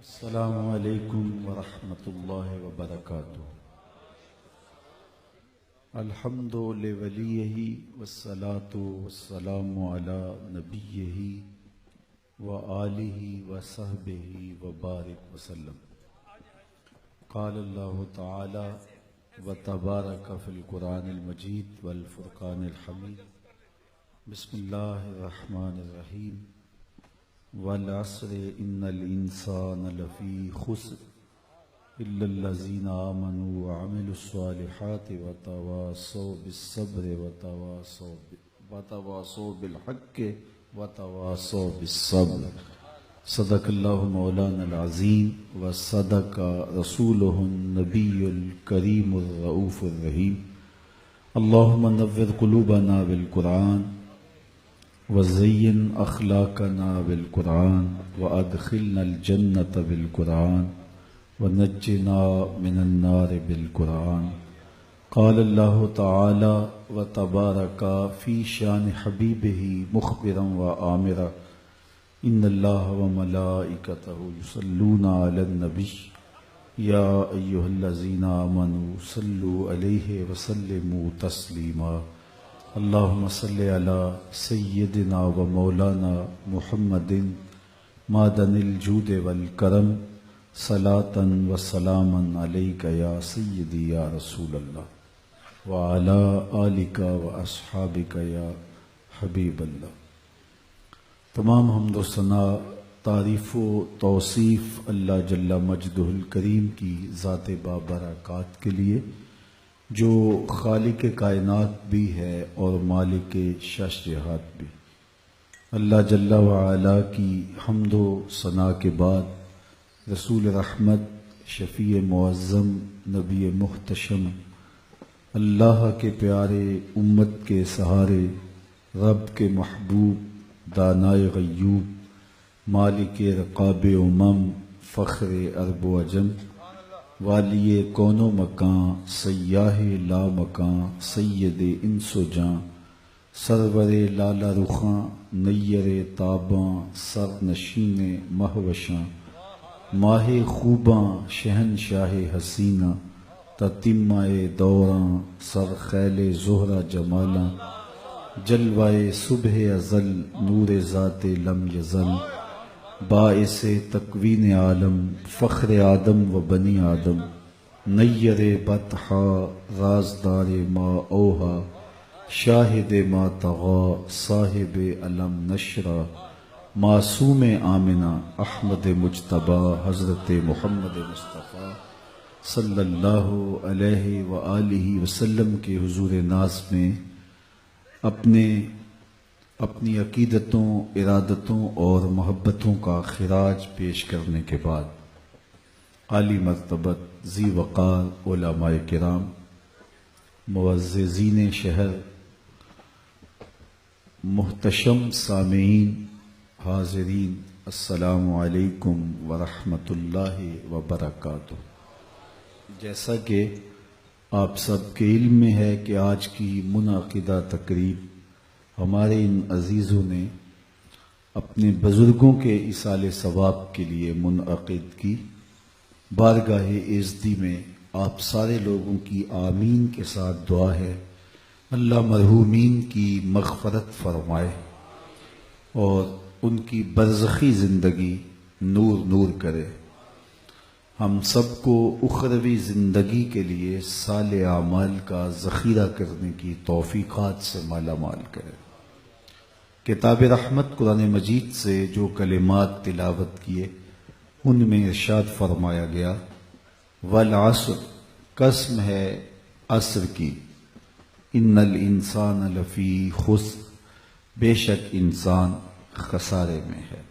السلام علیکم ورحمۃ اللہ وبرکاتہ۔ الحمد لولیہ والصلاة والسلام علی نبیہ وآلہ وصحبہ وبارک وسلم۔ قال اللہ تعالی وتبارک فی القرآن المجید والفرقان الحمید۔ بسم اللہ الرحمن الرحیم۔ والعصر ان الانسان لفی خسر الا الذین آمنوا وعملوا الصالحات وتواصوا بالصبر وتواصوا بالحق وتواصوا بالصبر۔ صدق اللہ مولانا العظیم وصدق رسولہ النبی الکریم الرؤوف الرحیم۔ اللہم نور قلوبنا بالقرآن وزین اخلاقنا بالقرآن وادخلنا الجنة بالقرآن ونجنا من النار بالقرآن۔ قال اللہ تعالی وتبارک فی شان حبیبہ مخبرا وآمرا ان اللہ وملائکتہ یصلون علی النبی یا ایہا الذین آمنوا صلوا علیہ وسلموا تسلیما۔ اللہم صلی علی سیدنا و مولانا محمد معدن الجود والکرم صلاة و سلاما علیک یا سیدی یا رسول اللہ وعلی آلک و اصحابک یا حبیب اللہ۔ تمام حمد و ثنا، تعریف و توصیف اللہ جل مجدہ الکریم کی ذات بابرکات کے لیے، جو خالق کائنات بھی ہے اور مالک شش جہات بھی۔ اللہ جل وعلا کی حمد و ثنا کے بعد رسول رحمت، شفیع معظم، نبی محتشم، اللہ کے پیارے، امت کے سہارے، رب کے محبوب، دانائے غیوب، مالک رقاب امم، فخر عرب و عجم، والی کون و مکان، سیاہ لا مکان، سید انس و جاں، سرور لالا رخاں، نیر تاباں، سر نشین مہوشاں، ماہ خوباں، شہنشاہ حسینہ، تتمہ دوراں، سر خیل زہرہ جمالاں، جلوائے صبح ازل، نور ذات لم یزل، باعث تکوین عالم، فخر آدم و بنی آدم، نیر بطحا، رازدار ما اوہا، شاہد ما طغا، صاحب علم نشرہ، معصوم آمنہ، احمد مجتبی، حضرت محمد مصطفیٰ صلی اللہ علیہ وآلہ وسلم کے حضور ناز میں اپنی عقیدتوں، ارادتوں اور محبتوں کا خراج پیش کرنے کے بعد، عالی مرتبت ذی وقار علماء کرام، معززین شہر، محتشم سامعین، حاضرین، السلام علیکم ورحمۃ اللہ وبرکاتہ۔ جیسا کہ آپ سب کے علم میں ہے کہ آج کی منعقدہ تقریب ہمارے ان عزیزوں نے اپنے بزرگوں کے ایصال ثواب کے لیے منعقد کی۔ بارگاہ عزتی میں آپ سارے لوگوں کی آمین کے ساتھ دعا ہے، اللہ مرحومین کی مغفرت فرمائے اور ان کی برزخی زندگی نور نور کرے، ہم سب کو اخروی زندگی کے لیے صالح اعمال کا ذخیرہ کرنے کی توفیقات سے مالا مال کرے۔ کتاب رحمت قرآن مجید سے جو کلمات تلاوت کیے ان میں ارشاد فرمایا گیا، والعصر، قسم ہے عصر کی، ان الانسان لفی خسر، بے شک انسان خسارے میں ہے۔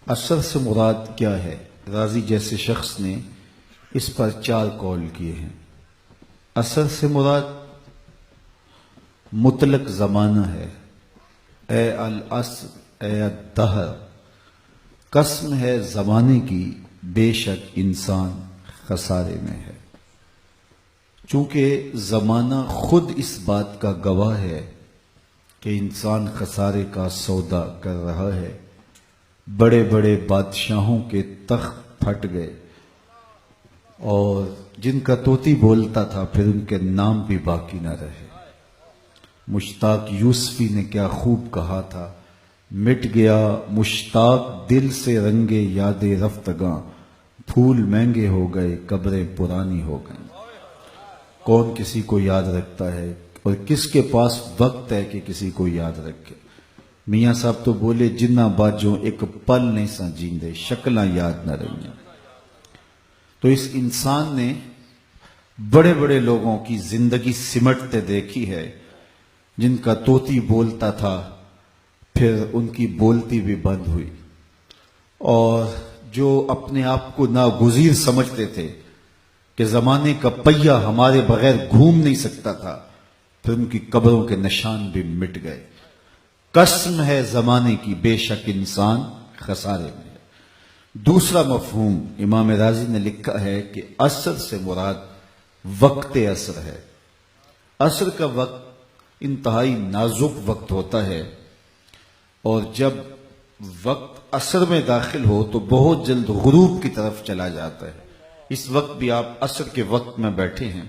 عصر سے مراد کیا ہے؟ رازی جیسے شخص نے اس پر 4 قول کیے ہیں۔ عصر سے مراد مطلق زمانہ ہے، اے العصر، اے الدہر، قسم ہے زمانے کی، بے شک انسان خسارے میں ہے۔ چونکہ زمانہ خود اس بات کا گواہ ہے کہ انسان خسارے کا سودا کر رہا ہے، بڑے بڑے بادشاہوں کے تخت پھٹ گئے، اور جن کا طوطی بولتا تھا پھر ان کے نام بھی باقی نہ رہے۔ مشتاق یوسفی نے کیا خوب کہا تھا، مٹ گیا مشتاق دل سے رنگے یاد رفتگاں، پھول مہنگے ہو گئے قبریں پرانی ہو گئیں۔ کون کسی کو یاد رکھتا ہے اور کس کے پاس وقت ہے کہ کسی کو یاد رکھے؟ میاں صاحب تو بولے جنہ باجوں ایک پل نہیں سا جیندے، شکلاں یاد نہ رہی۔ تو اس انسان نے بڑے بڑے لوگوں کی زندگی سمٹتے دیکھی ہے، جن کا طوطی بولتا تھا پھر ان کی بولتی بھی بند ہوئی، اور جو اپنے آپ کو ناگزیر سمجھتے تھے کہ زمانے کا پہیہ ہمارے بغیر گھوم نہیں سکتا تھا، پھر ان کی قبروں کے نشان بھی مٹ گئے۔ قسم ہے زمانے کی بے شک انسان خسارے میں ہے۔ دوسرا مفہوم امام رازی نے لکھا ہے کہ عصر سے مراد وقت عصر ہے۔ عصر کا وقت انتہائی نازک وقت ہوتا ہے، اور جب وقت عصر میں داخل ہو تو بہت جلد غروب کی طرف چلا جاتا ہے۔ اس وقت بھی آپ عصر کے وقت میں بیٹھے ہیں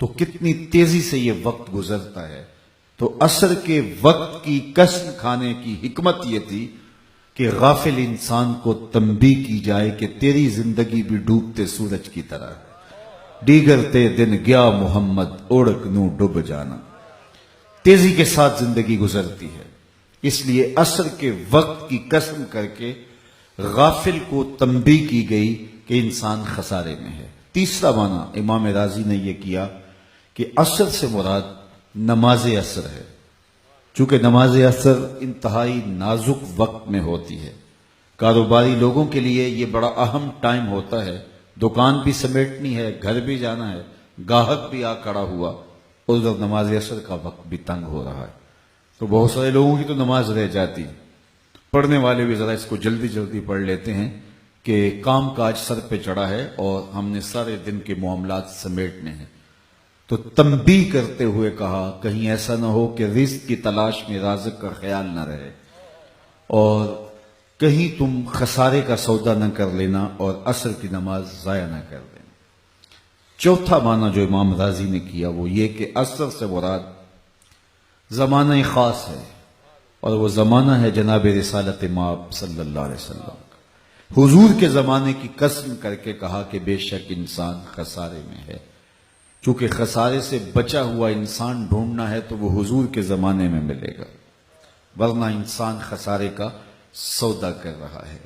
تو کتنی تیزی سے یہ وقت گزرتا ہے۔ تو عصر کے وقت کی قسم کھانے کی حکمت یہ تھی کہ غافل انسان کو تنبیہ کی جائے کہ تیری زندگی بھی ڈوبتے سورج کی طرح ہے، دیگرتے دن گیا محمد اوڑک نو ڈوب جانا۔ تیزی کے ساتھ زندگی گزرتی ہے، اس لیے عصر کے وقت کی قسم کر کے غافل کو تنبیہ کی گئی کہ انسان خسارے میں ہے۔ تیسرا معنی امام رازی نے یہ کیا کہ عصر سے مراد نماز عصر ہے، چونکہ نماز عصر انتہائی نازک وقت میں ہوتی ہے۔ کاروباری لوگوں کے لیے یہ بڑا اہم ٹائم ہوتا ہے، دکان بھی سمیٹنی ہے، گھر بھی جانا ہے، گاہک بھی آ کھڑا ہوا، اور ادھر نماز عصر کا وقت بھی تنگ ہو رہا ہے، تو بہت سارے لوگوں کی تو نماز رہ جاتی ہے۔ پڑھنے والے بھی ذرا اس کو جلدی جلدی پڑھ لیتے ہیں کہ کام کاج سر پہ چڑھا ہے اور ہم نے سارے دن کے معاملات سمیٹنے ہیں۔ تو تنبیہ کرتے ہوئے کہا کہیں ایسا نہ ہو کہ رزق کی تلاش میں رازق کا خیال نہ رہے، اور کہیں تم خسارے کا سودا نہ کر لینا اور عصر کی نماز ضائع نہ کر دینا۔ چوتھا معنی جو امام رازی نے کیا وہ یہ کہ عصر سے مراد زمانہ خاص ہے، اور وہ زمانہ ہے جناب رسالت مآب صلی اللہ علیہ وسلم کا۔ حضور کے زمانے کی قسم کر کے کہا کہ بے شک انسان خسارے میں ہے۔ چونکہ خسارے سے بچا ہوا انسان ڈھونڈنا ہے تو وہ حضور کے زمانے میں ملے گا، ورنہ انسان خسارے کا سودا کر رہا ہے۔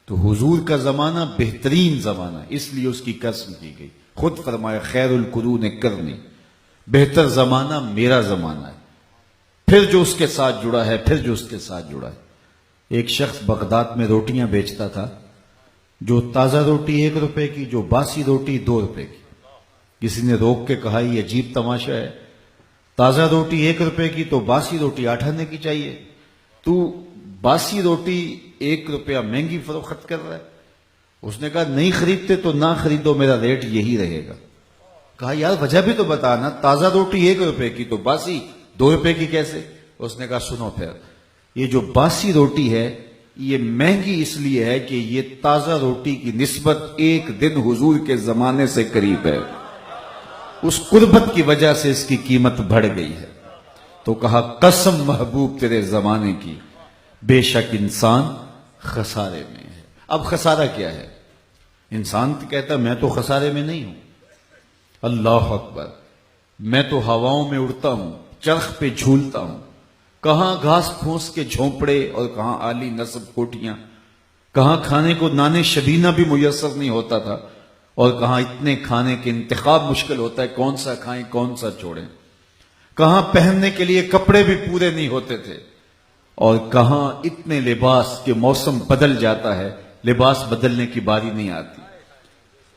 تو حضور کا زمانہ بہترین زمانہ، اس لیے اس کی قسم کی گئی۔ خود فرمایا خیر القرون قرنی، بہتر زمانہ میرا زمانہ ہے، پھر جو اس کے ساتھ جڑا ہے، پھر جو اس کے ساتھ جڑا ہے۔ ایک شخص بغداد میں روٹیاں بیچتا تھا، جو تازہ روٹی 1 روپے کی، جو باسی روٹی 2 روپے کی۔ کسی نے روک کے کہا یہ عجیب تماشا ہے، تازہ روٹی 1 روپے کی تو باسی روٹی 8 آنے کی چاہیے، تو باسی روٹی 1 روپیہ مہنگی فروخت کر رہا ہے۔ اس نے کہا نہیں خریدتے تو نہ خریدو، میرا ریٹ یہی رہے گا۔ کہا یار وجہ بھی تو بتانا، تازہ روٹی 1 روپے کی تو باسی 2 روپے کی کیسے؟ اس نے کہا سنو پھر، یہ جو باسی روٹی ہے یہ مہنگی اس لیے ہے کہ یہ تازہ روٹی کی نسبت 1 دن حضور کے زمانے سے قریب ہے، اس قربت کی وجہ سے اس کی قیمت بڑھ گئی ہے۔ تو کہا قسم محبوب تیرے زمانے کی، بے شک انسان خسارے میں ہے۔ اب خسارہ کیا ہے؟ انسان کہتا میں تو خسارے میں نہیں ہوں، اللہ اکبر، میں تو ہواؤں میں اڑتا ہوں، چرخ پہ جھولتا ہوں، کہاں گھاس پھوس کے جھونپڑے اور کہاں عالی نصب کوٹیاں، کہاں کھانے کو نان شبینہ بھی میسر نہیں ہوتا تھا، اور کہاں اتنے کھانے کے انتخاب مشکل ہوتا ہے، کون سا کھائیں کون سا چھوڑیں، کہاں پہننے کے لیے کپڑے بھی پورے نہیں ہوتے تھے، اور کہاں اتنے لباس کے موسم بدل جاتا ہے، لباس بدلنے کی باری نہیں آتی۔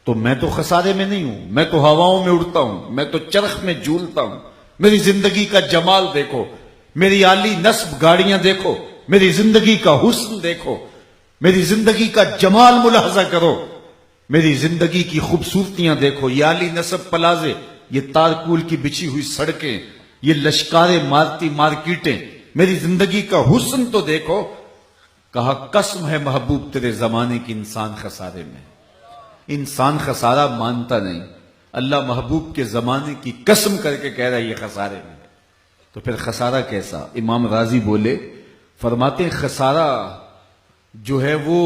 تو میں تو خسارے میں نہیں ہوں، میں تو ہواؤں میں اڑتا ہوں، میں تو چرخ میں جھولتا ہوں۔ میری زندگی کا جمال دیکھو، میری عالی نصب گاڑیاں دیکھو، میری زندگی کا حسن دیکھو، میری زندگی کا جمال ملاحظہ کرو، میری زندگی کی خوبصورتیاں دیکھو، یہ عالی نصب پلازے، یہ تارکول کی بچھی ہوئی سڑکیں، یہ لشکاریں مارتی مارکیٹیں، میری زندگی کا حسن تو دیکھو۔ کہا قسم ہے محبوب تیرے زمانے کی انسان خسارے میں ہے۔ انسان خسارہ مانتا نہیں، اللہ محبوب کے زمانے کی قسم کر کے کہہ رہا ہے یہ خسارے میں ہے، تو پھر خسارہ کیسا؟ امام راضی بولے، فرماتے ہیں خسارہ جو ہے وہ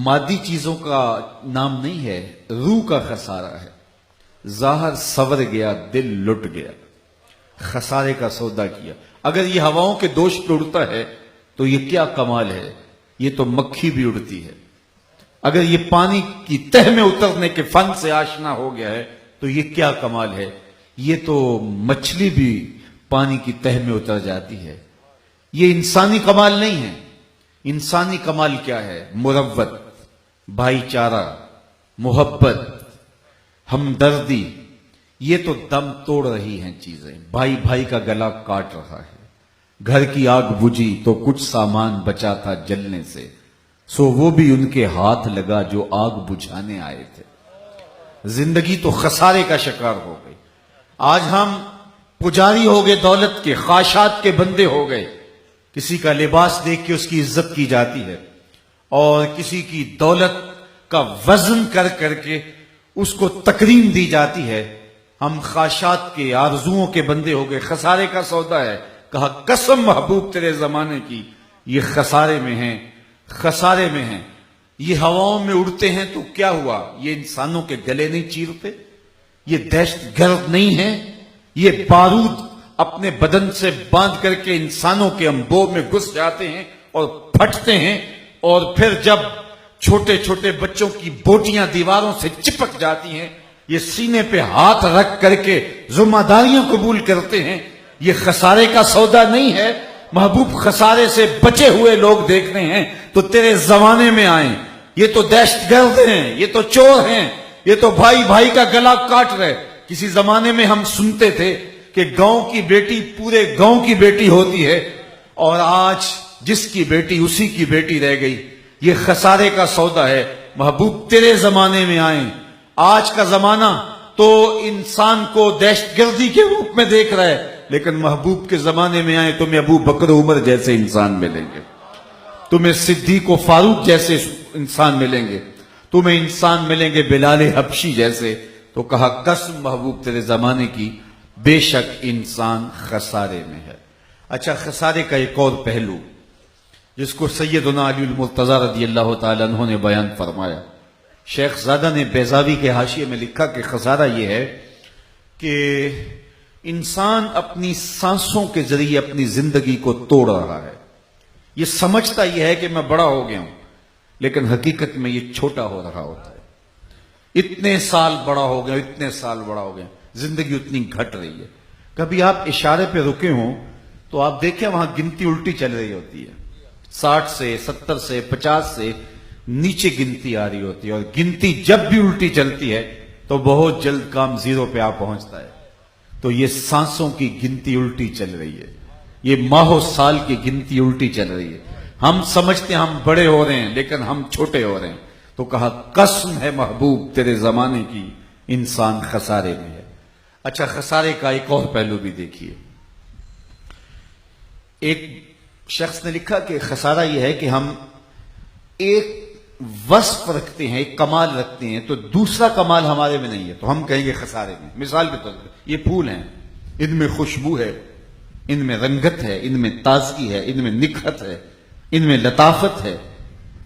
مادی چیزوں کا نام نہیں ہے، روح کا خسارہ ہے۔ ظاہر سور گیا، دل لٹ گیا، خسارے کا سودا کیا۔ اگر یہ ہواؤں کے دوش پہ اڑتا ہے تو یہ کیا کمال ہے، یہ تو مکھی بھی اڑتی ہے۔ اگر یہ پانی کی تہ میں اترنے کے فن سے آشنا ہو گیا ہے تو یہ کیا کمال ہے، یہ تو مچھلی بھی پانی کی تہ میں اتر جاتی ہے۔ یہ انسانی کمال نہیں ہے۔ انسانی کمال کیا ہے؟ مروت، بھائی چارہ، محبت، ہمدردی۔ یہ تو دم توڑ رہی ہیں چیزیں، بھائی بھائی کا گلا کاٹ رہا ہے۔ گھر کی آگ بجھی تو کچھ سامان بچا تھا جلنے سے، سو وہ بھی ان کے ہاتھ لگا جو آگ بجھانے آئے تھے۔ زندگی تو خسارے کا شکار ہو گئی۔ آج ہم پجاری ہو گئے دولت کے، خواہشات کے بندے ہو گئے۔ کسی کا لباس دیکھ کے اس کی عزت کی جاتی ہے، اور کسی کی دولت کا وزن کر کر کے اس کو تکریم دی جاتی ہے۔ ہم خواہشات کے، آرزوؤں کے بندے ہو گئے۔ خسارے کا سودا ہے۔ کہا قسم محبوب تیرے زمانے کی، یہ خسارے میں ہیں، خسارے میں ہیں۔ یہ ہواؤں میں اڑتے ہیں تو کیا ہوا؟ یہ انسانوں کے گلے نہیں چیرتے؟ یہ دہشت گرد نہیں ہیں؟ یہ بارود اپنے بدن سے باندھ کر کے انسانوں کے انبوہ میں گھس جاتے ہیں اور پھٹتے ہیں، اور پھر جب چھوٹے چھوٹے بچوں کی بوٹیاں دیواروں سے چپک جاتی ہیں، یہ سینے پہ ہاتھ رکھ کر کے ذمہ داریاں قبول کرتے ہیں۔ یہ خسارے کا سودا نہیں ہے؟ محبوب خسارے سے بچے ہوئے لوگ دیکھنے ہیں تو تیرے زمانے میں آئیں۔ یہ تو دہشت گرد ہیں، یہ تو چور ہیں، یہ تو بھائی بھائی کا گلا کاٹ رہے۔ کسی زمانے میں ہم سنتے تھے کہ گاؤں کی بیٹی پورے گاؤں کی بیٹی ہوتی ہے، اور آج جس کی بیٹی اسی کی بیٹی رہ گئی۔ یہ خسارے کا سودا ہے۔ محبوب تیرے زمانے میں آئیں۔ آج کا زمانہ تو انسان کو دہشت گردی کے روپ میں دیکھ رہا ہے، لیکن محبوب کے زمانے میں آئے تمہیں ابو بکر عمر جیسے انسان ملیں گے، تمہیں صدیق و فاروق جیسے انسان ملیں گے، تمہیں انسان ملیں گے بلال حبشی جیسے۔ تو کہا قسم محبوب تیرے زمانے کی، بے شک انسان خسارے میں ہے۔ اچھا، خسارے کا ایک اور پہلو جس کو سیدنا علی المرتضیٰ رضی اللہ تعالیٰ عنہ نے بیان فرمایا، شیخ زادہ نے بیضاوی کے حاشیے میں لکھا کہ خسارہ یہ ہے کہ انسان اپنی سانسوں کے ذریعے اپنی زندگی کو توڑ رہا ہے۔ یہ سمجھتا یہ ہے کہ میں بڑا ہو گیا ہوں، لیکن حقیقت میں یہ چھوٹا ہو رہا ہوتا ہے۔ اتنے سال بڑا ہو گیا، اتنے سال بڑا ہو گیا، زندگی اتنی گھٹ رہی ہے۔ کبھی آپ اشارے پہ رکے ہوں تو آپ دیکھیں وہاں گنتی الٹی چل رہی ہوتی ہے، 60 سے 70 سے 50 سے نیچے گنتی آ رہی ہوتی ہے، اور گنتی جب بھی الٹی چلتی ہے تو بہت جلد کام زیرو پہ آ پہنچتا ہے۔ تو یہ سانسوں کی گنتی الٹی چل رہی ہے، یہ ماہ و سال کی گنتی الٹی چل رہی ہے۔ ہم سمجھتے ہیں ہم بڑے ہو رہے ہیں، لیکن ہم چھوٹے ہو رہے ہیں۔ تو کہا قسم ہے محبوب تیرے زمانے کی، انسان خسارے میں ہے۔ اچھا، خسارے کا ایک اور پہلو بھی دیکھیے۔ ایک شخص نے لکھا کہ خسارہ یہ ہے کہ ہم ایک وصف رکھتے ہیں، ایک کمال رکھتے ہیں، تو دوسرا کمال ہمارے میں نہیں ہے تو ہم کہیں گے خسارے میں۔ مثال کے طور پر یہ پھول ہیں، ان میں خوشبو ہے، ان میں رنگت ہے، ان میں تازگی ہے، ان میں نکھت ہے، ان میں لطافت ہے،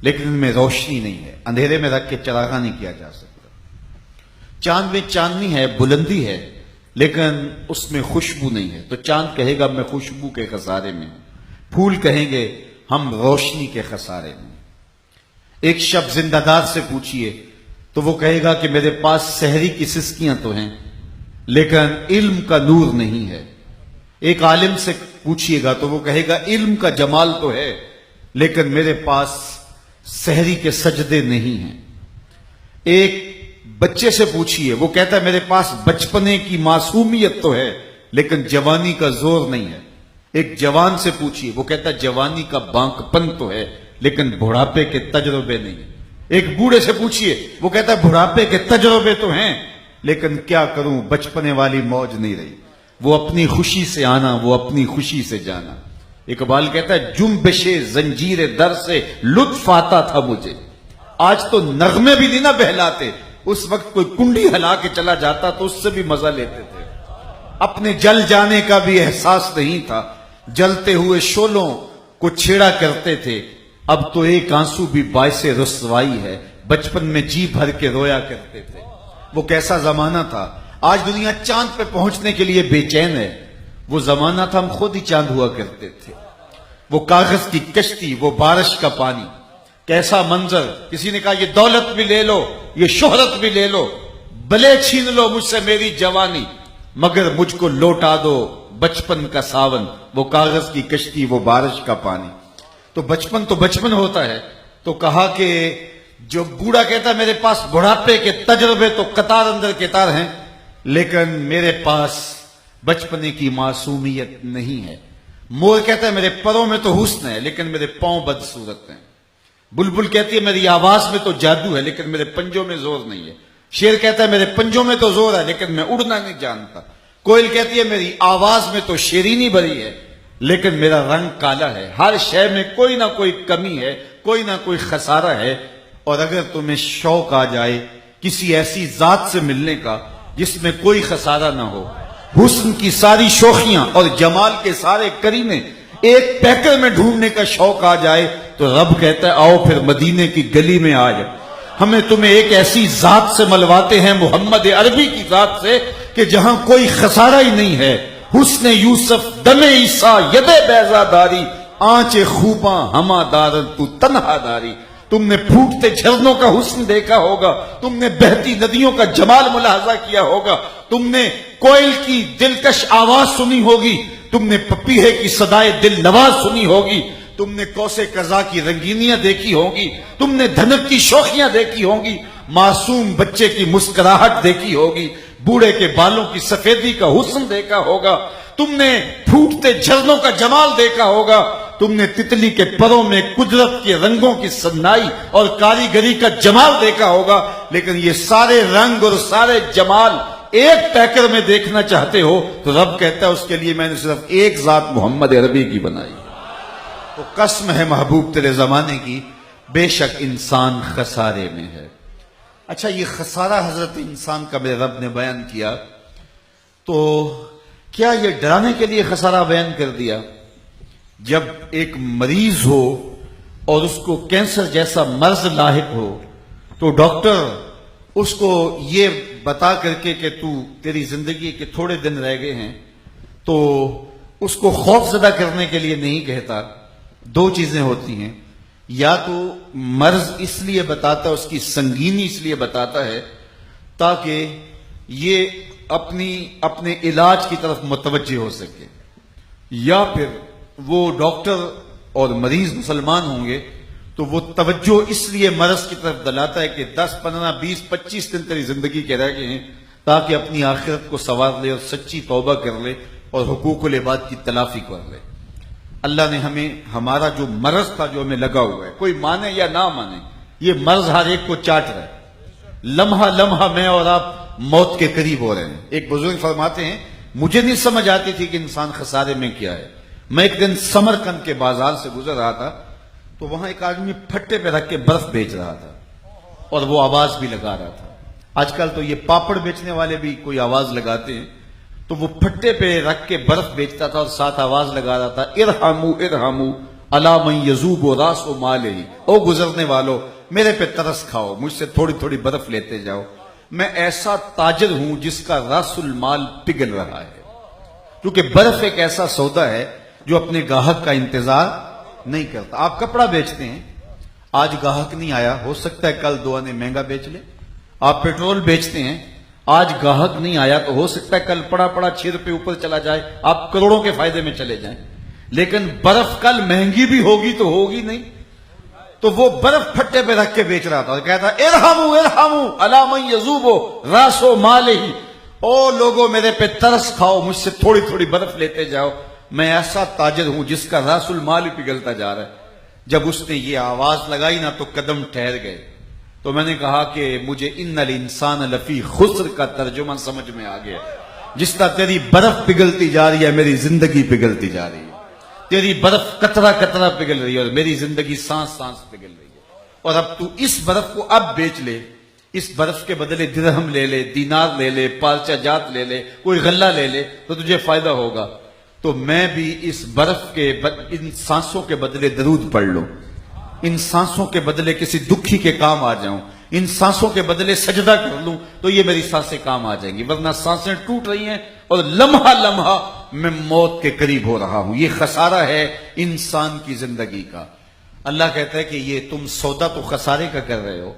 لیکن ان میں روشنی نہیں ہے، اندھیرے میں رکھ کے چراغاں نہیں کیا جا سکتا۔ چاند میں چاندنی ہے، بلندی ہے، لیکن اس میں خوشبو نہیں ہے، تو چاند کہے گا میں خوشبو کے خسارے میں ہوں، پھول کہیں گے ہم روشنی کے خسارے میں۔ ایک شب زندہ دار سے پوچھئے تو وہ کہے گا کہ میرے پاس سحری کی سسکیاں تو ہیں، لیکن علم کا نور نہیں ہے۔ ایک عالم سے پوچھئے گا تو وہ کہے گا علم کا جمال تو ہے، لیکن میرے پاس سحری کے سجدے نہیں ہیں۔ ایک بچے سے پوچھئے، وہ کہتا ہے میرے پاس بچپنے کی معصومیت تو ہے، لیکن جوانی کا زور نہیں ہے۔ ایک جوان سے پوچھئے، وہ کہتا ہے جوانی کا بانک پن تو ہے، لیکن بڑھاپے کے تجربے نہیں ہیں۔ ایک بوڑھے سے پوچھئے، وہ کہتا ہے بڑھاپے کے تجربے تو ہیں، لیکن کیا کروں بچپنے والی موج نہیں رہی۔ وہ اپنی خوشی سے آنا، وہ اپنی خوشی سے جانا۔ اقبال کہتا ہے جنبش زنجیر در سے لطف آتا تھا مجھے، آج تو نغمے بھی نہیں نہ بہلاتے، اس وقت کوئی کنڈی ہلا کے چلا جاتا تو اس سے بھی مزہ لیتے تھے، اپنے جل جانے کا بھی احساس نہیں تھا، جلتے ہوئے شعلوں کو چھیڑا کرتے تھے، اب تو ایک آنسو بھی باعث رسوائی ہے، بچپن میں جی بھر کے رویا کرتے تھے۔ وہ کیسا زمانہ تھا، آج دنیا چاند پہ پہنچنے کے لیے بے چین ہے، وہ زمانہ تھا ہم خود ہی چاند ہوا کرتے تھے۔ وہ کاغذ کی کشتی، وہ بارش کا پانی، کیسا منظر، کسی نے کہا یہ دولت بھی لے لو، یہ شہرت بھی لے لو، بلے چھین لو مجھ سے میری جوانی، مگر مجھ کو لوٹا دو بچپن کا ساون، وہ کاغذ کی کشتی، وہ بارش کا پانی۔ تو بچپن ہوتا ہے، تو کہا کہ جو بوڑھا کہتا ہے میرے پاس بڑھاپے کے تجربے تو قطار اندر قطار ہیں، لیکن میرے پاس بچپنے کی معصومیت نہیں ہے۔ مور کہتا ہے میرے پروں میں تو حسن ہے لیکن میرے پاؤں بدصورت ہیں۔ بلبل کہتی ہے میری آواز میں تو جادو ہے لیکن میرے پنجوں میں زور نہیں ہے۔ شیر کہتا ہے میرے پنجوں میں تو زور ہے لیکن میں اڑنا نہیں جانتا۔ کوئل کہتی ہے میری آواز میں تو شیرینی بھری ہے لیکن میرا رنگ کالا ہے۔ ہر شے میں کوئی نہ کوئی کمی ہے، کوئی نہ کوئی خسارہ ہے، اور اگر تمہیں شوق آ جائے کسی ایسی ذات سے ملنے کا جس میں کوئی خسارہ نہ ہو، حسن کی ساری شوخیاں اور جمال کے سارے کرینے ایک پیکر میں ڈھونڈنے کا شوق آ جائے، تو رب کہتا ہے آؤ پھر مدینے کی گلی میں آ جائے، ہمیں تمہیں ایک ایسی ذات سے ملواتے ہیں، محمد عربی کی ذات سے، کہ جہاں کوئی خسارہ ہی نہیں ہے۔ حسن یوسف دم عیسیٰ ید بیضا داری، آنچ خوباں ہما دارن تو تنہا داری۔ تم نے پھوٹتے جھرنوں کا حسن دیکھا ہوگا، تم نے بہتی ندیوں کا جمال ملاحظہ کیا ہوگا، تم نے کوئل کی دلکش آواز سنی ہوگی، تم نے پپیہے کی صدائے دل نواز سنی ہوگی، تم نے کوسے قضا کی رنگینیاں دیکھی ہوگی، تم نے دھنک کی شوخیاں دیکھی ہوں گی، معصوم بچے کی مسکراہٹ دیکھی ہوگی، بوڑھے کے بالوں کی سفیدی کا حسن دیکھا ہوگا، تم نے پھوٹتے جھرنوں کا جمال دیکھا ہوگا، تم نے تتلی کے پروں میں قدرت کے رنگوں کی سنائی اور کاریگری کا جمال دیکھا ہوگا، لیکن یہ سارے رنگ اور سارے جمال ایک پیکر میں دیکھنا چاہتے ہو تو رب کہتا ہے اس کے لیے میں نے صرف ایک ذات محمد عربی کی بنائی۔ تو قسم ہے محبوب تیرے زمانے کی، بے شک انسان خسارے میں ہے۔ اچھا، یہ خسارہ حضرت انسان کا میرے رب نے بیان کیا، تو کیا یہ ڈرانے کے لیے خسارہ بیان کر دیا؟ جب ایک مریض ہو اور اس کو کینسر جیسا مرض لاحق ہو تو ڈاکٹر اس کو یہ بتا کر کے کہ تیری زندگی کے تھوڑے دن رہ گئے ہیں، تو اس کو خوف زدہ کرنے کے لیے نہیں کہتا۔ دو چیزیں ہوتی ہیں، یا تو مرض اس لیے بتاتا ہے، اس کی سنگینی اس لیے بتاتا ہے تاکہ یہ اپنے علاج کی طرف متوجہ ہو سکے، یا پھر وہ ڈاکٹر اور مریض مسلمان ہوں گے تو وہ توجہ اس لیے مرض کی طرف دلاتا ہے کہ 10 15 20 25 دن تیری زندگی کے رہ گئے ہیں، تاکہ اپنی آخرت کو سنوار لے اور سچی توبہ کر لے اور حقوق العباد کی تلافی کر لے۔ اللہ نے ہمیں ہمارا جو مرض تھا جو ہمیں لگا ہوا ہے، کوئی مانے یا نہ مانے، یہ مرض ہر ایک کو چاٹ رہا ہے، لمحہ لمحہ میں اور آپ موت کے قریب ہو رہے ہیں۔ ایک بزرگ فرماتے ہیں مجھے نہیں سمجھ آتی تھی کہ انسان خسارے میں کیا ہے۔ میں ایک دن سمرقند کے بازار سے گزر رہا تھا تو وہاں ایک آدمی پھٹے پہ رکھ کے برف بیچ رہا تھا اور وہ آواز بھی لگا رہا تھا۔ آج کل تو یہ پاپڑ بیچنے والے بھی کوئی آواز لگاتے ہیں، تو وہ پھٹے پہ رکھ کے برف بیچتا تھا اور ساتھ آواز لگا رہا تھا ارحمو ارحمو الا من یذوب راس مالہ، او گزرنے والو میرے پہ ترس کھاؤ، مجھ سے تھوڑی تھوڑی برف لیتے جاؤ، میں ایسا تاجر ہوں جس کا راس المال پگھل رہا ہے۔ کیونکہ برف ایک ایسا سودا ہے جو اپنے گاہک کا انتظار نہیں کرتا۔ آپ کپڑا بیچتے ہیں، آج گاہک نہیں آیا، ہو سکتا ہے کل 2 آنے مہنگا بیچ لے۔ آپ پیٹرول بیچتے ہیں، آج گاہک نہیں آیا تو ہو سکتا ہے کل پڑا 6 روپے اوپر چلا جائے، آپ کروڑوں کے فائدے میں چلے جائیں، لیکن برف کل مہنگی بھی ہوگی تو ہوگی نہیں۔ تو وہ برف پھٹے پہ رکھ کے بیچ رہا تھا اور کہتا ارحمو ارحمو الا من یذوب راس مالہ، او لوگوں میرے پہ ترس کھاؤ، مجھ سے تھوڑی تھوڑی برف لیتے جاؤ، میں ایسا تاجر ہوں جس کا راس المال پگھلتا جا رہا ہے۔ جب اس نے یہ آواز لگائی نا تو قدم ٹھہر گئے۔ تو میں نے کہا کہ مجھے ان الانسان لفی خسر کا ترجمہ سمجھ میں آ گیا، جس طرح تیری برف پگھلتی جا رہی ہے میری زندگی پگھلتی جا رہی ہے۔ تیری برف قطرہ قطرہ پگھل رہی ہے اور میری زندگی سانس سانس پگھل رہی ہے، اور اب تو اس برف کو اب بیچ لے، اس برف کے بدلے درہم لے لے، دینار لے لے، پارچہ جات لے لے، کوئی غلہ لے لے تو تجھے فائدہ ہوگا۔ تو میں بھی اس برف کے ان سانسوں کے بدلے درود پڑھ لوں، ان سانسوں کے بدلے کسی دکھی کے کام آ جاؤں، ان سانسوں کے بدلے سجدہ کر لوں تو یہ میری سانسیں کام آ جائیں گی، ورنہ سانسیں ٹوٹ رہی ہیں اور لمحہ لمحہ میں موت کے قریب ہو رہا ہوں۔ یہ خسارہ ہے انسان کی زندگی کا۔ اللہ کہتا ہے کہ یہ تم سودا تو خسارے کا کر رہے ہو،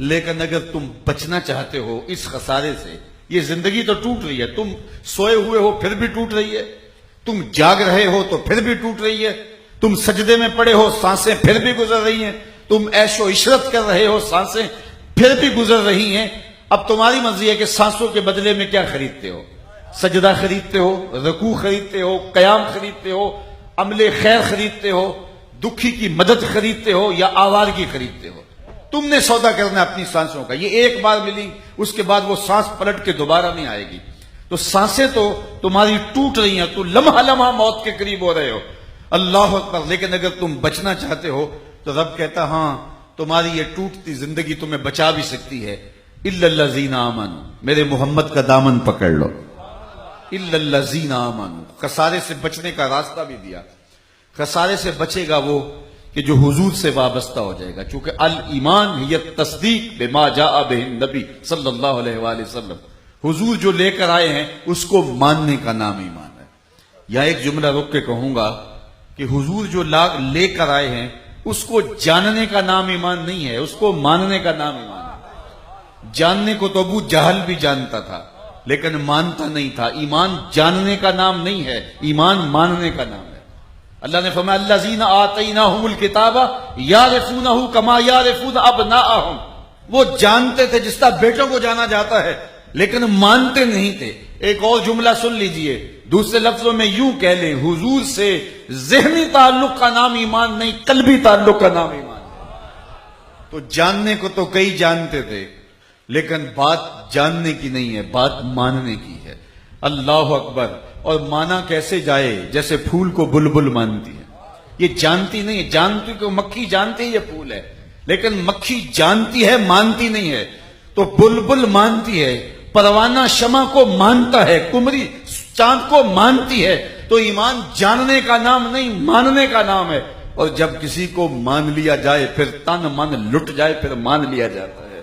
لیکن اگر تم بچنا چاہتے ہو اس خسارے سے، یہ زندگی تو ٹوٹ رہی ہے، تم سوئے ہوئے ہو پھر بھی ٹوٹ رہی ہے، تم جاگ رہے ہو تو پھر بھی ٹوٹ رہی ہے، تم سجدے میں پڑے ہو سانسیں پھر بھی گزر رہی ہیں، تم عیش و عشرت کر رہے ہو سانسیں پھر بھی گزر رہی ہیں۔ اب تمہاری مرضی ہے کہ سانسوں کے بدلے میں کیا خریدتے ہو، سجدہ خریدتے ہو، رکوع خریدتے ہو، قیام خریدتے ہو، عمل خیر خریدتے ہو، دکھی کی مدد خریدتے ہو، یا آوارگی خریدتے ہو۔ تم نے سودا کرنا اپنی سانسوں کا، یہ ایک بار ملی اس کے بعد وہ سانس پلٹ کے دوبارہ نہیں آئے گی۔ تو سانسیں تو تمہاری ٹوٹ رہی ہیں، تو لمحہ لمحہ موت کے قریب ہو رہے ہو، اللہ اکبر۔ لیکن اگر تم بچنا چاہتے ہو تو رب کہتا ہاں تمہاری یہ ٹوٹتی زندگی تمہیں بچا بھی سکتی ہے، الا الذین آمنوا، میرے محمد کا دامن پکڑ لو، الا الذین آمنوا، خسارے سے بچنے کا راستہ بھی دیا۔ خسارے سے بچے گا وہ کہ جو حضور سے وابستہ ہو جائے گا، چونکہ الایمان ہی التصدیق بما جاء بہ النبی صلی اللہ علیہ وآلہ وسلم، حضور جو لے کر آئے ہیں اس کو ماننے کا نام ایمان ہے۔ یا ایک جملہ رک کے کہوں گا کہ حضور جو لے کر آئے ہیں اس کو جاننے کا نام ایمان نہیں ہے، اس کو ماننے کا نام ایمان ہے۔ جاننے کو تو ابو جہل بھی جانتا تھا لیکن مانتا نہیں تھا۔ ایمان جاننے کا نام نہیں ہے، ایمان ماننے کا نام ہے۔ اللہ نے فرمایا الذین آتیناہم الکتاب یعرفونہ کما یعرفون ابناءہم، وہ جانتے تھے جس طرح بیٹوں کو جانا جاتا ہے لیکن مانتے نہیں تھے۔ ایک اور جملہ سن لیجئے، دوسرے لفظوں میں یوں کہہ لیں، حضور سے ذہنی تعلق کا نام ایمان نہیں، قلبی تعلق کا نام ایمان ہے۔ تو جاننے کو تو کئی جانتے تھے لیکن بات جاننے کی نہیں ہے، بات ماننے کی ہے۔ اللہ اکبر۔ اور مانا کیسے جائے؟ جیسے پھول کو بلبل مانتی ہے، یہ جانتی نہیں ہے، جانتی کہ مکھی جانتی ہے یہ پھول ہے، لیکن مکھی جانتی ہے مانتی نہیں ہے۔ تو بلبل مانتی ہے، پروانہ شمع کو مانتا ہے، کمری چاند کو مانتی ہے۔ تو ایمان جاننے کا نام نہیں، ماننے کا نام ہے۔ اور جب کسی کو مان لیا جائے پھر تن من لٹ جائے پھر مان لیا جاتا ہے۔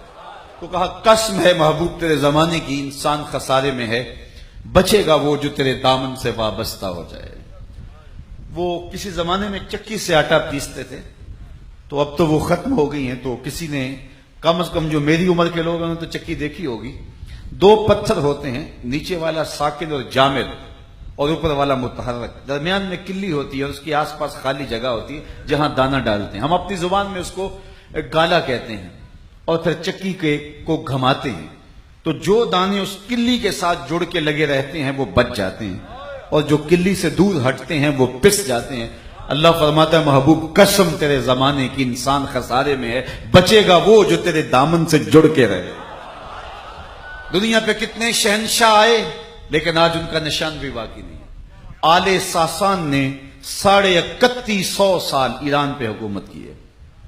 تو کہا قسم ہے محبوب تیرے زمانے کی، انسان خسارے میں ہے، بچے گا وہ جو تیرے دامن سے وابستہ ہو جائے۔ وہ کسی زمانے میں چکی سے آٹا پیستے تھے، تو اب تو وہ ختم ہو گئی ہیں، تو کسی نے کم از کم جو میری عمر کے لوگ ہیں تو چکی دیکھی ہوگی، دو پتھر ہوتے ہیں، نیچے والا ساکن اور جامد اور اوپر والا متحرک، درمیان میں کلی ہوتی ہے اور اس کے آس پاس خالی جگہ ہوتی ہے جہاں دانہ ڈالتے ہیں، ہم اپنی زبان میں اس کو گالا کہتے ہیں، اور پھر چکی کو گھماتے ہیں تو جو دانے اس کلی کے ساتھ جڑ کے لگے رہتے ہیں وہ بچ جاتے ہیں، اور جو کلی سے دور ہٹتے ہیں وہ پس جاتے ہیں۔ اللہ فرماتا ہے محبوب قسم تیرے زمانے کی، انسان خسارے میں ہے، بچے گا وہ جو تیرے دامن سے جڑ کے رہے۔ دنیا پہ کتنے شہنشاہ آئے لیکن آج ان کا نشان بھی باقی نہیں ہے۔ آل ساسان نے 3150 سال ایران پہ حکومت کی ہے۔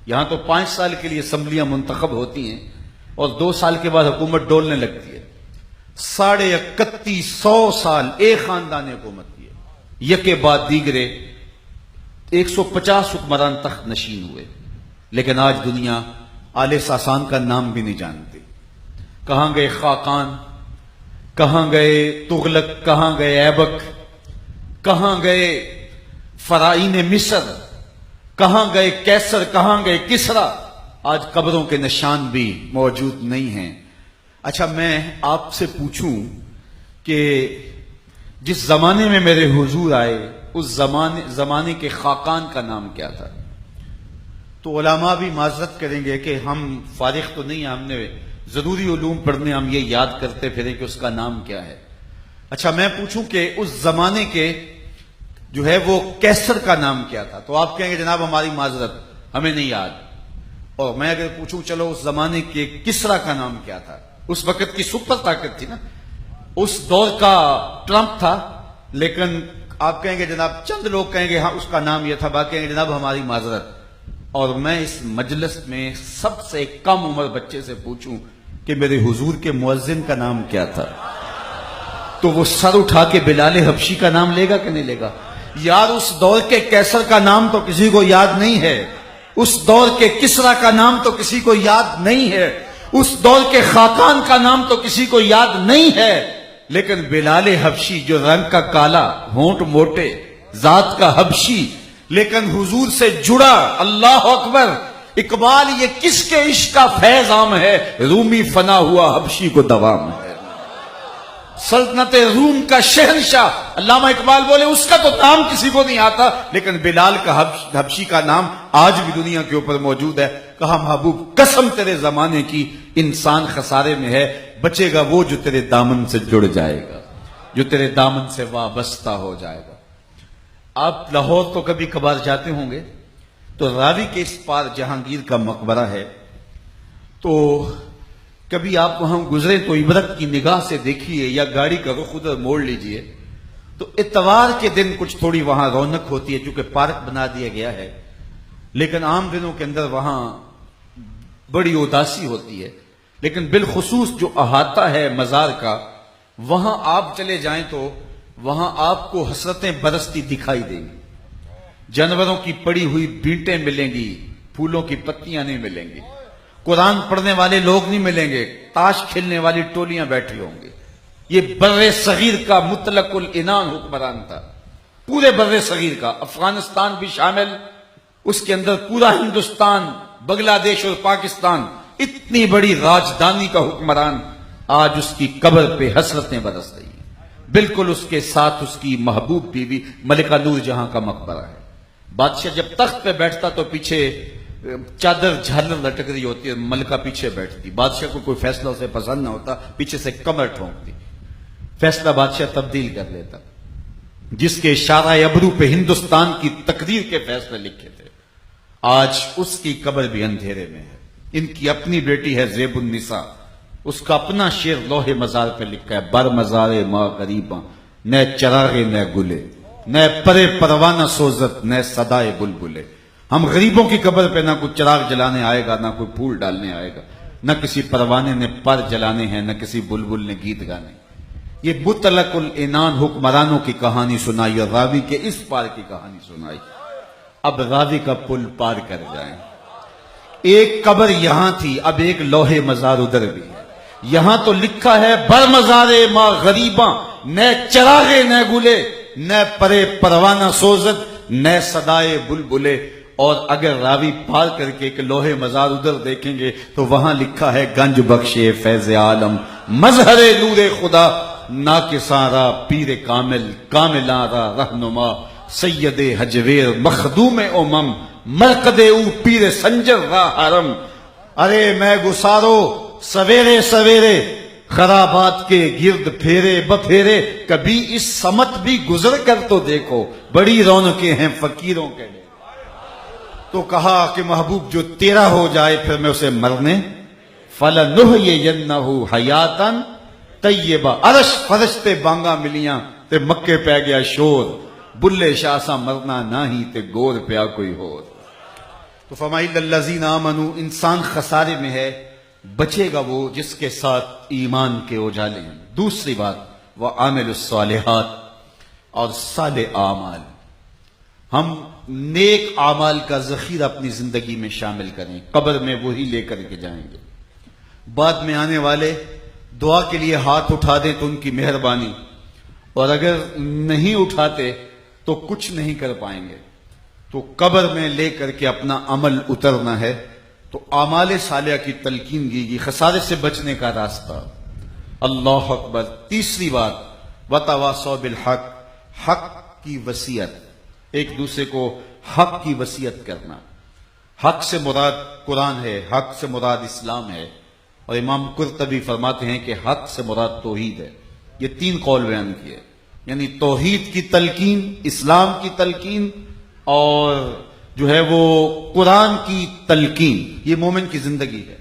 یہاں تو 5 سال کے لیے اسمبلیاں منتخب ہوتی ہیں اور 2 سال کے بعد حکومت ڈولنے لگتی ہے۔ 3150 سال ایک خاندان نے حکومت کی ہے، یکے بعد دیگرے 150 حکمران تخت نشین ہوئے، لیکن آج دنیا آل ساسان کا نام بھی نہیں جانتی۔ کہاں گئے خاقان، کہاں گئے تغلق، کہاں گئے ایبک، کہاں گئے فرعین مصر، کہاں گئے کیسر، کہاں گئے کسرا؟ آج قبروں کے نشان بھی موجود نہیں ہیں۔ اچھا میں آپ سے پوچھوں کہ جس زمانے میں میرے حضور آئے اس زمانے کے خاقان کا نام کیا تھا؟ تو علماء بھی معذرت کریں گے کہ ہم فارغ تو نہیں ہیں، ہم نے ضروری علوم پڑھنے، ہم یہ یاد کرتے پھریں کہ اس کا نام کیا ہے۔ اچھا میں پوچھوں کہ اس زمانے کے جو ہے وہ کیسر کا نام کیا تھا؟ تو آپ کہیں گے جناب ہماری معذرت، ہمیں نہیں یاد۔ اور میں اگر پوچھوں چلو اس زمانے کے کسرا کا نام کیا تھا؟ اس وقت کی سپر طاقت تھی نا، اس دور کا ٹرمپ تھا، لیکن آپ کہیں گے جناب، چند لوگ کہیں گے ہاں اس کا نام یہ تھا، باقی کہیں گے جناب ہماری معذرت، اور میں اس مجلس میں سب سے کم عمر بچے سے پوچھوں کہ میرے حضور کے مؤذن کا نام کیا تھا، تو وہ سر اٹھا کے بلال حبشی کا نام لے گا کہ نہیں لے گا؟ یار اس دور کے کیسر کا نام تو کسی کو یاد نہیں ہے، اس دور کے کسرا کا نام تو کسی کو یاد نہیں ہے، اس دور کے خاقان کا نام تو کسی کو یاد نہیں ہے، لیکن بلال حبشی جو رنگ کا کالا، ہونٹ موٹے، ذات کا حبشی، لیکن حضور سے جڑا، اللہ اکبر، اقبال یہ کس کے عشق کا فیض عام ہے، رومی فنا ہوا حبشی کو دوام ہے، سلطنت روم کا شہنشاہ، علامہ اقبال بولے اس کا تو نام کسی کو نہیں آتا، لیکن بلال کا حبشی کا نام آج بھی دنیا کے اوپر موجود ہے۔ کہا محبوب قسم تیرے زمانے کی، انسان خسارے میں ہے، بچے گا وہ جو تیرے دامن سے جڑ جائے گا، جو تیرے دامن سے وابستہ ہو جائے گا۔ آپ لاہور تو کبھی کبھار جاتے ہوں گے، تو راوی کے اس پار جہانگیر کا مقبرہ ہے، تو کبھی آپ وہاں گزرے تو عبرت کی نگاہ سے دیکھیے، یا گاڑی کا رخ ادھر موڑ لیجئے، تو اتوار کے دن کچھ تھوڑی وہاں رونق ہوتی ہے چونکہ پارک بنا دیا گیا ہے، لیکن عام دنوں کے اندر وہاں بڑی اداسی ہوتی ہے، لیکن بالخصوص جو احاطہ ہے مزار کا، وہاں آپ چلے جائیں تو وہاں آپ کو حسرتیں برستی دکھائی دیں گی، جانوروں کی پڑی ہوئی بینٹیں ملیں گی، پھولوں کی پتیاں نہیں ملیں گی، قرآن پڑھنے والے لوگ نہیں ملیں گے، تاش کھیلنے والی ٹولیاں بیٹھی ہوں گی۔ یہ بر صغیر کا مطلق العنان حکمران تھا، پورے بر صغیر کا، افغانستان بھی شامل، اس کے اندر پورا ہندوستان، بنگلہ دیش اور پاکستان، اتنی بڑی راجدھانی کا حکمران، آج اس کی قبر پہ حسرتیں برس رہی ہیں۔ بالکل اس کے ساتھ اس کی محبوب بیوی ملکہ نور جہاں کا مقبرہ ہے۔ بادشاہ جب تخت پہ بیٹھتا تو پیچھے چادر جھالر لٹک رہی ہوتی ہے، ملکہ پیچھے بیٹھتی، بادشاہ کو کوئی فیصلہ اسے پسند نہ ہوتا، پیچھے سے کمر ٹھونکتی، فیصلہ بادشاہ تبدیل کر لیتا۔ جس کے اشارہ ابرو پہ ہندوستان کی تقدیر کے فیصلے لکھے تھے، آج اس کی قبر بھی اندھیرے میں ہے۔ ان کی اپنی بیٹی ہے زیب النساء، اس کا اپنا شعر لوح مزار پہ لکھا ہے، بر مزار ماں غریباں، نہ چراغے نہ گلے، نہ پرے پروانہ سوزت، نہ صدائے بلبلے۔ ہم غریبوں کی قبر پہ نہ کوئی چراغ جلانے آئے گا، نہ کوئی پھول ڈالنے آئے گا، نہ کسی پروانے نے پر جلانے ہیں، نہ کسی بلبل نے گیت گانے۔ یہ مطلق العنان حکمرانوں کی کہانی سنائی اور راوی کے اس پار کی کہانی سنائی۔ اب راوی کا پل پار کر جائیں۔ ایک قبر یہاں تھی، اب ایک لوح مزار ادھر بھی ہے۔ یہاں تو لکھا ہے بر مزار ماں غریباں، نہ چراغے نہ گلے، نہ پرے پروانہ سوزت، نہ صدائے بلبلے۔ اور اگر راوی پار کر کے ایک لوح مزار ادھر دیکھیں گے تو وہاں لکھا ہے گنج بخشے فیض عالم، مظہر نور خدا، ناکساں را پیر کامل، کاملاں را رہنما، سید حجویر مخدوم امم، مرکد او پیر سنجر را حرم۔ ارے میں گسارو سویرے سویرے، خرابات کے گرد پھیرے بپھیرے، کبھی اس سمت بھی گزر کر تو دیکھو، بڑی رونقیں ہیں فقیروں کے لیے۔ تو کہا کہ محبوب جو تیرا ہو جائے پھر میں اسے مرنے، فَلَنُحْيِيَنَّهُ حَيَاتًا طَيِّبَةً۔ عرش فرشتے بانگا ملیاں تے مکے پہ گیا شور، بلے شاہ سا مرنا نہ ہی تے گور پیا کوئی ہور۔ تو فرمائی الذین آمنوا، انسان خسارے میں ہے، بچے گا وہ جس کے ساتھ ایمان کے اجالے ہیں۔ دوسری بات وَعَامِلُ الصَّالِحَاتِ، اور صالح اعمال، ہم نیک اعمال کا ذخیرہ اپنی زندگی میں شامل کریں، قبر میں وہی لے کر کے جائیں گے۔ بعد میں آنے والے دعا کے لیے ہاتھ اٹھا دیں تو ان کی مہربانی، اور اگر نہیں اٹھاتے تو کچھ نہیں کر پائیں گے۔ تو قبر میں لے کر کے اپنا عمل اترنا ہے، تو اعمال صالحہ کی تلقین کی، خسارے سے بچنے کا راستہ۔ اللہ اکبر۔ تیسری بات وتواصوا بالحق، حق کی وصیت، ایک دوسرے کو حق کی وصیت کرنا۔ حق سے مراد قرآن ہے، حق سے مراد اسلام ہے، اور امام قرطبی فرماتے ہیں کہ حق سے مراد توحید ہے۔ یہ تین قول بیان کیے، یعنی توحید کی تلقین، اسلام کی تلقین، اور جو ہے وہ قرآن کی تلقین۔ یہ مومن کی زندگی ہے۔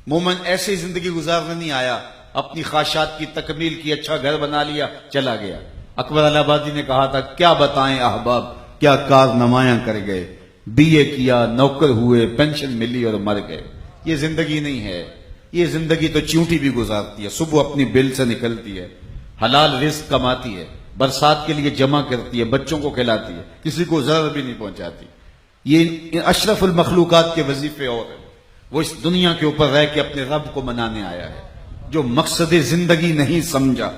مومن ایسے زندگی گزارنے نہیں آیا، اپنی خواہشات کی تکمیل کی، اچھا گھر بنا لیا چلا گیا۔ اکبر الہ آبادی نے کہا تھا کیا بتائیں احباب کیا کارنمایاں کر گئے، بی اے کیا، نوکر ہوئے، پینشن ملی اور مر گئے۔ یہ زندگی نہیں ہے، یہ زندگی تو چیونٹی بھی گزارتی ہے، صبح اپنی بل سے نکلتی ہے، حلال رزق کماتی ہے، برسات کے لیے جمع کرتی ہے، بچوں کو کھلاتی ہے، کسی کو ضرر بھی نہیں پہنچاتی۔ یہ اشرف المخلوقات کے وظیفے اور ہیں، وہ اس دنیا کے اوپر رہ کے اپنے رب کو منانے آیا ہے۔ جو مقصد زندگی نہیں سمجھا،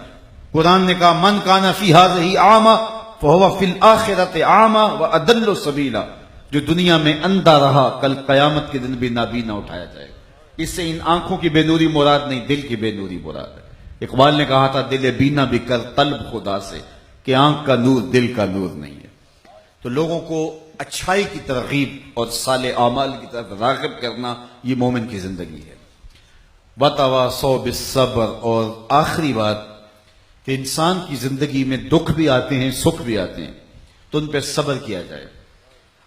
قرآن نے کہا من کان فی ہذہ اعمی فہو فی الآخرۃ اعمی واضل سبیلا، جو دنیا میں اندھا رہا کل قیامت کے دن بھی نابینا اٹھایا جائے گا۔ اس سے ان آنکھوں کی بے نوری مراد نہیں، دل کی بے نوری مراد ہے۔ اقبال نے کہا تھا دل بینا بھی کر طلب خدا سے، کہ آنکھ کا نور دل کا نور نہیں ہے۔ تو لوگوں کو اچھائی کی ترغیب اور صالح اعمال کی طرف راغب کرنا یہ مومن کی زندگی ہے۔ وتواصوا بالصبر، اور آخری بات کہ انسان کی زندگی میں دکھ بھی آتے ہیں سکھ بھی آتے ہیں تو ان پہ صبر کیا جائے۔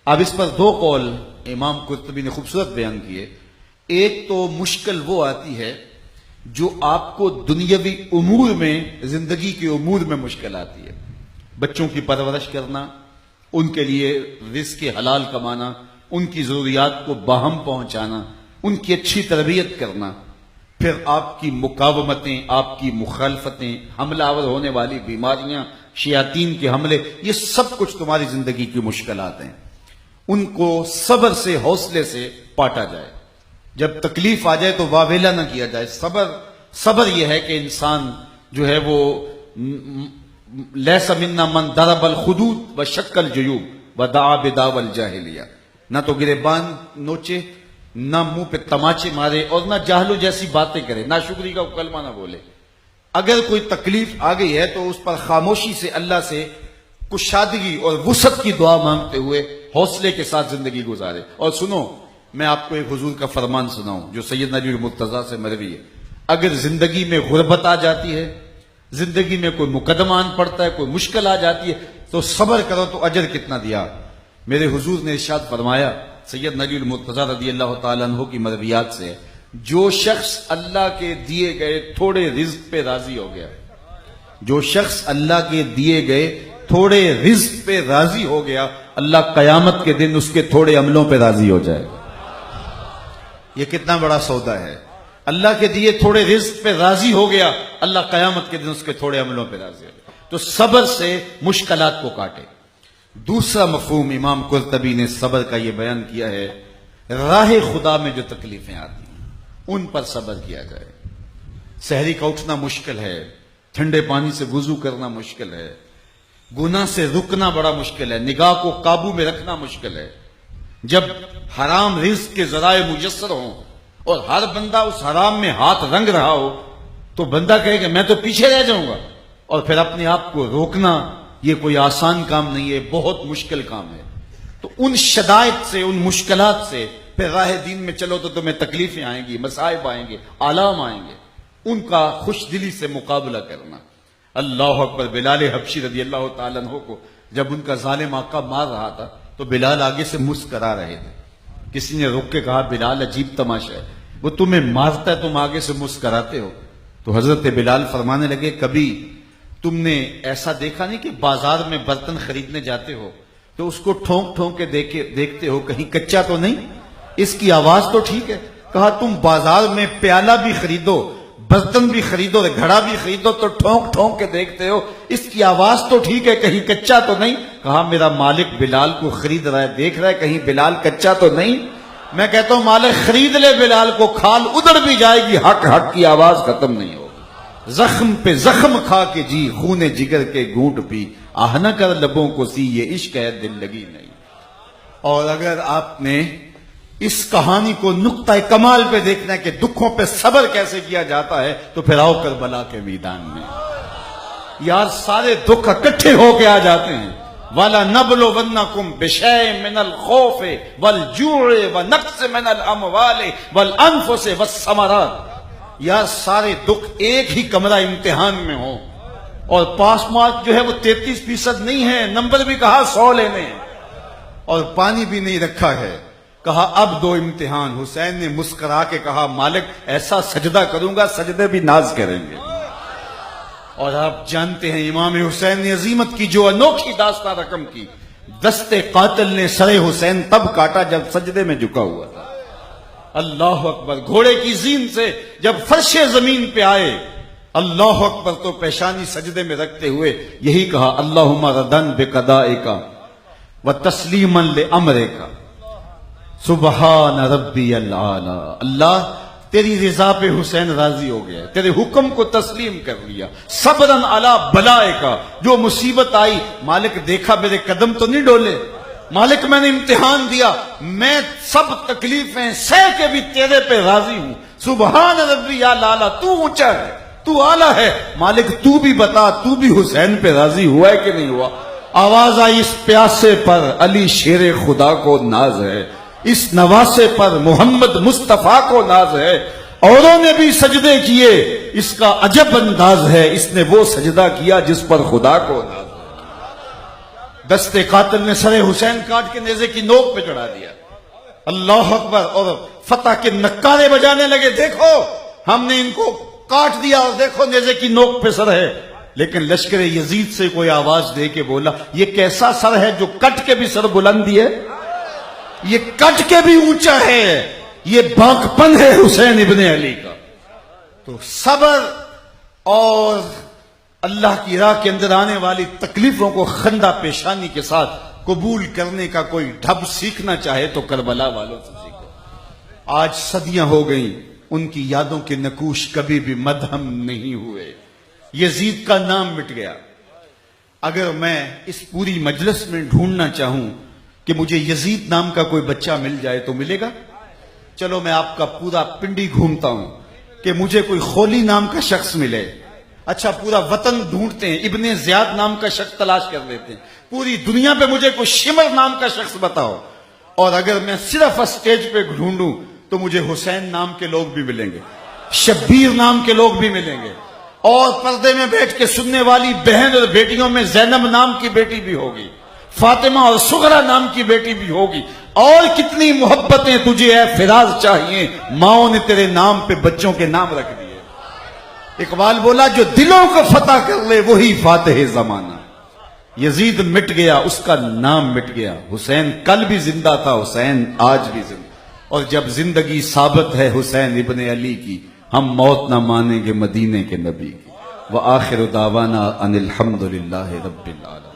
اب اس پر دو قول امام قرطبی نے خوبصورت بیان کیے۔ ایک تو مشکل وہ آتی ہے جو آپ کو دنیاوی امور میں، زندگی کے امور میں مشکل آتی ہے، بچوں کی پرورش کرنا، ان کے لیے رزق حلال کمانا، ان کی ضروریات کو باہم پہنچانا، ان کی اچھی تربیت کرنا، پھر آپ کی مقاومتیں، آپ کی مخالفتیں، حملہ آور ہونے والی بیماریاں، شیاطین کے حملے، یہ سب کچھ تمہاری زندگی کی مشکلات ہیں۔ ان کو صبر سے، حوصلے سے پاٹا جائے۔ جب تکلیف آ جائے تو واویلا نہ کیا جائے۔ صبر یہ ہے کہ انسان جو ہے وہ لیس منا من ضرب الخدود وشق الجیوب ودعا بدعوی الجاہلیہ، نہ تو گریبان نوچے، نہ منہ پہ تماچے مارے، اور نہ جاہلو جیسی باتیں کرے، نہ شکری کا کلمہ نہ بولے۔ اگر کوئی تکلیف آ گئی ہے تو اس پر خاموشی سے اللہ سے کشادگی اور وسعت کی دعا مانگتے ہوئے حوصلے کے ساتھ زندگی گزارے۔ اور سنو، میں آپ کو ایک حضور کا فرمان سناؤں جو سیدنا علی المرتضیٰ سے مروی ہے۔ اگر زندگی میں غربت آ جاتی ہے، زندگی میں کوئی مقدمہ آن پڑتا ہے، کوئی مشکل آ جاتی ہے، تو صبر کرو تو اجر کتنا دیا۔ میرے حضور نے ارشاد فرمایا، سیدنا علی المرتضیٰ رضی اللہ تعالیٰ عنہ کی مرویات سے، جو شخص اللہ کے دیے گئے تھوڑے رزق پہ راضی ہو گیا، جو شخص اللہ کے دیے گئے تھوڑے رزق پہ راضی ہو گیا، اللہ قیامت کے دن اس کے تھوڑے عملوں پہ راضی ہو جائے گا۔ یہ کتنا بڑا سودا ہے۔ اللہ کے دیے تھوڑے رزق پہ راضی ہو گیا، اللہ قیامت کے دن اس کے تھوڑے عملوں پہ راضی ہو گیا۔ تو صبر سے مشکلات کو کاٹے۔ دوسرا مفہوم امام قرطبی نے صبر کا یہ بیان کیا ہے، راہ خدا میں جو تکلیفیں آتی ہیں ان پر صبر کیا جائے۔ سحری کا اٹھنا مشکل ہے، ٹھنڈے پانی سے وضو کرنا مشکل ہے، گناہ سے رکنا بڑا مشکل ہے، نگاہ کو قابو میں رکھنا مشکل ہے۔ جب حرام رزق کے ذرائع میسر ہوں اور ہر بندہ اس حرام میں ہاتھ رنگ رہا ہو تو بندہ کہے کہ میں تو پیچھے رہ جاؤں گا، اور پھر اپنے آپ کو روکنا یہ کوئی آسان کام نہیں ہے، بہت مشکل کام ہے۔ تو ان شدائد سے، ان مشکلات سے پھر راہ دین میں چلو تو تمہیں تکلیفیں آئیں گی، مصائب آئیں گے، آلام آئیں گے، ان کا خوش دلی سے مقابلہ کرنا۔ اللہ اکبر! بلال حبشی رضی اللہ تعالیٰ عنہ کو جب ان کا ظالم آقا مار رہا تھا تو بلال آگے سے مسکرا رہے تھے۔ کسی نے روک کے کہا بلال عجیب تماشا ہے، وہ تمہیں مارتا ہے تم آگے سے مسکراتے ہو۔ تو حضرت بلال فرمانے لگے کبھی تم نے ایسا دیکھا نہیں کہ بازار میں برتن خریدنے جاتے ہو تو اس کو ٹھونک ٹھونک کے دیکھتے ہو کہیں کچا تو نہیں، اس کی آواز تو ٹھیک ہے۔ کہا تم بازار میں پیالہ بھی خریدو، برتن بھی خریدو، گھڑا بھی خریدو تو ٹھونک ٹھونک کے دیکھتے ہو، اس کی آواز تو ٹھیک ہے، کہیں کچا تو نہیں۔ کہا میرا مالک بلال کو خرید رہا ہے، دیکھ رہا ہے کہیں بلال کچا تو نہیں۔ میں کہتا ہوں مالک خرید لے بلال کو، کھال ادھر بھی جائے گی، حق حق کی آواز ختم نہیں ہوگی۔ زخم پہ زخم کھا کے جی، خون جگر کے گھونٹ پی، آہ نہ کر لبوں کو سی، یہ عشق ہے دل لگی نہیں۔ اور اگر آپ نے اس کہانی کو نقطہ کمال پہ دیکھنا ہے کہ دکھوں پہ صبر کیسے کیا جاتا ہے تو پھر آؤ کربلا کے میدان میں۔ یار سارے دکھ اکٹھے ہو کے آ جاتے ہیں۔ وَلَنَبْلُوَنَّكُمْ بِشَيْءٍ مِّنَ الْخَوْفِ وَالْجُوعِ وَنَقْصٍ مِّنَ الْأَمْوَالِ وَالْأَنفُسِ وَالثَّمَرَاتِ۔ یار سارے دکھ ایک ہی کمرہ امتحان میں ہو، اور پاس مارک جو ہے وہ 33% نہیں ہے، نمبر بھی کہا 100 لینے ہیں، اور پانی بھی نہیں رکھا ہے۔ کہا اب دو امتحان۔ حسین نے مسکرا کے کہا مالک ایسا سجدہ کروں گا سجدے بھی ناز کریں گے۔ اور آپ جانتے ہیں امام حسین نے عظیمت کی جو انوکھی داستان رقم کی، دستے قاتل نے سر حسین تب کاٹا جب سجدے میں جھکا ہوا تھا۔ اللہ اکبر، گھوڑے کی زین سے جب فرش زمین پہ آئے، اللہ اکبر، تو پیشانی سجدے میں رکھتے ہوئے یہی کہا، اللہم ردن بقضائک و تسلیما لامرک، سبحان ربی العالی۔ اللہ تیری رضا پہ حسین راضی ہو گیا، تیرے حکم کو تسلیم کر لیا، صبرن علی بلائک، جو مصیبت آئی مالک دیکھا میرے قدم تو نہیں ڈولے، مالک میں نے امتحان دیا، میں سب تکلیفیں سہ کے بھی تیرے پہ راضی ہوں، سبحان ربی العالی، تو اونچا ہے، تو اعلیٰ ہے، مالک تو بھی بتا، تو بھی حسین پہ راضی ہوا ہے کہ نہیں ہوا؟ آواز آئی، اس پیاسے پر علی شیر خدا کو ناز ہے، اس نواسے پر محمد مصطفیٰ کو ناز ہے، اوروں نے بھی سجدے کیے، اس کا عجب انداز ہے، اس نے وہ سجدہ کیا جس پر خدا کو ناز ہے۔ دستے قاتل نے سر حسین کاٹ کے نیزے کی نوک پہ چڑھا دیا، اللہ اکبر، اور فتح کے نکارے بجانے لگے، دیکھو ہم نے ان کو کاٹ دیا اور دیکھو نیزے کی نوک پہ سر ہے۔ لیکن لشکر یزید سے کوئی آواز دے کے بولا، یہ کیسا سر ہے جو کٹ کے بھی سر بلندی ہے، یہ کٹ کے بھی اونچا ہے، یہ باغپن ہے حسین ابن علی کا۔ تو صبر اور اللہ کی راہ کے اندر آنے والی تکلیفوں کو خندہ پیشانی کے ساتھ قبول کرنے کا کوئی ڈھب سیکھنا چاہے تو کربلا والوں سے سیکھو۔ آج صدیاں ہو گئیں، ان کی یادوں کے نقوش کبھی بھی مدھم نہیں ہوئے، یزید کا نام مٹ گیا۔ اگر میں اس پوری مجلس میں ڈھونڈنا چاہوں کہ مجھے یزید نام کا کوئی بچہ مل جائے تو ملے گا؟ چلو میں آپ کا پورا پنڈی گھومتا ہوں کہ مجھے کوئی خولی نام کا شخص ملے۔ اچھا، پورا وطن ڈھونڈتے ہیں، ابن زیاد نام کا شخص تلاش کر لیتے ہیں، پوری دنیا پہ مجھے کوئی شمر نام کا شخص بتاؤ، اور اگر میں صرف اسٹیج پہ ڈھونڈوں تو مجھے حسین نام کے لوگ بھی ملیں گے، شبیر نام کے لوگ بھی ملیں گے، اور پردے میں بیٹھ کے سننے والی بہن اور بیٹیوں میں زینب نام کی بیٹی بھی ہوگی، فاطمہ اور سغرا نام کی بیٹی بھی ہوگی، اور کتنی محبتیں تجھے اے فراز چاہیے، ماؤں نے تیرے نام پہ بچوں کے نام رکھ دیے۔ اقبال بولا، جو دلوں کو فتح کر لے وہی فاتح زمانہ۔ یزید مٹ گیا، اس کا نام مٹ گیا، حسین کل بھی زندہ تھا، حسین آج بھی زندہ، اور جب زندگی ثابت ہے حسین ابن علی کی، ہم موت نہ مانیں گے مدینے کے نبی کی۔ وآخر دعوانا ان الحمد للہ رب العالمین۔